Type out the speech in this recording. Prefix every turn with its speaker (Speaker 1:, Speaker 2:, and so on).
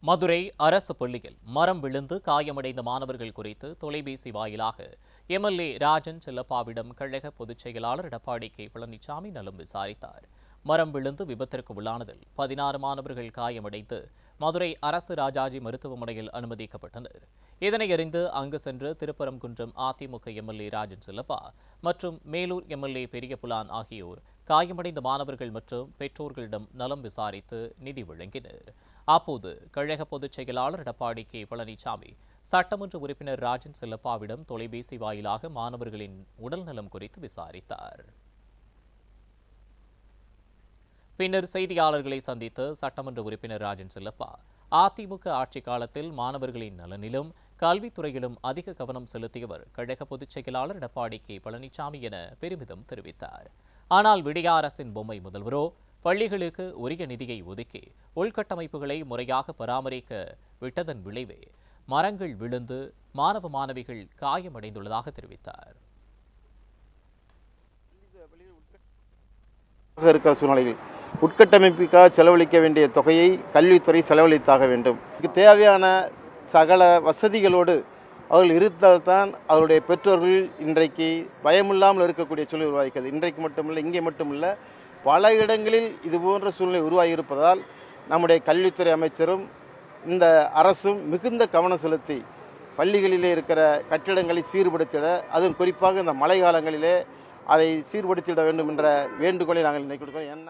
Speaker 1: மதுரை அரசு பள்ளியில் மரம் விழுந்து காயமடைந்த மாணவர்கள் குறித்து தொலைபேசி வாயிலாக எம்எல்ஏ ராஜன் செல்லப்பாவிடம் கழக பொதுச் செயலாளர் எடப்பாடி கே பழனிசாமி நலம் விசாரித்தார். மரம் விழுந்து விபத்திற்கு உள்ளானதில் 16 மாணவர்கள் காயமடைந்து மதுரை அரசு ராஜாஜி மருத்துவமனையில் அனுமதிக்கப்பட்டனர். இதனை அறிந்து அங்கு சென்று திருப்பரங்குன்றம் அதிமுக எம்எல்ஏ ராஜன் செல்லப்பா மற்றும் மேலூர் எம்எல்ஏ பெரியபுலான் ஆகியோர் காயமடைந்த மாணவர்கள் மற்றும் பெற்றோர்களிடம் நலம் விசாரித்து நிதி வழங்கினர். அப்போது கழக பொதுச் செயலாளர் எடப்பாடி கே பழனிசாமி சட்டமன்ற உறுப்பினர் ராஜன் செல்லப்பாவிடம் தொலைபேசி வாயிலாக மாணவர்களின் உடல்நலம் குறித்து விசாரித்தார். பின்னர் செய்தியாளர்களை சந்தித்த சட்டமன்ற உறுப்பினர் ராஜன் செல்லப்பா அதிமுக ஆட்சி காலத்தில் மாணவர்களின் நலனிலும் கல்வித்துறையிலும் அதிக கவனம் செலுத்தியவர் கழக பொதுச் செயலாளர் எடப்பாடி கே பழனிசாமி என பெருமிதம் தெரிவித்தார். ஆனால் விடிய அரசின் பொம்மை முதல்வரோ பள்ளிகளுக்கு உரிய நிதியை ஒதுக்கி உள்கட்டமைப்புகளை முறையாக பராமரிக்க விட்டதன் விளைவே மரங்கள் விழுந்து மாணவ மாணவிகள் காயமடைந்துள்ளதாக தெரிவித்தார்.
Speaker 2: இருக்கிற சூழ்நிலையில் உட்கட்டமைப்புக்காக செலவழிக்க வேண்டிய தொகையை கல்வித்துறை செலவழித்தாக வேண்டும். இதுக்கு தேவையான சகல வசதிகளோடு அவர்கள் இருந்தால்தான் அவருடைய பெற்றோர்கள் இன்றைக்கு பயமில்லாமல் இருக்கக்கூடிய சூழ்நிலை உருவாகிறது. இன்றைக்கு மட்டுமில்லை, இங்கே மட்டுமில்லை, பல இடங்களில் இது போன்ற சூழ்நிலை உருவாகியிருப்பதால் நம்முடைய கல்வித்துறை அமைச்சரும் இந்த அரசும் மிகுந்த கவனம் செலுத்தி பள்ளிகளிலே இருக்கிற கட்டிடங்களை சீர்படுத்திட, அதுவும் குறிப்பாக இந்த மழை காலங்களிலே அதை சீர்படுத்திட வேண்டும் என்ற வேண்டுகோளை நாங்கள் நினைக்கிறோம்.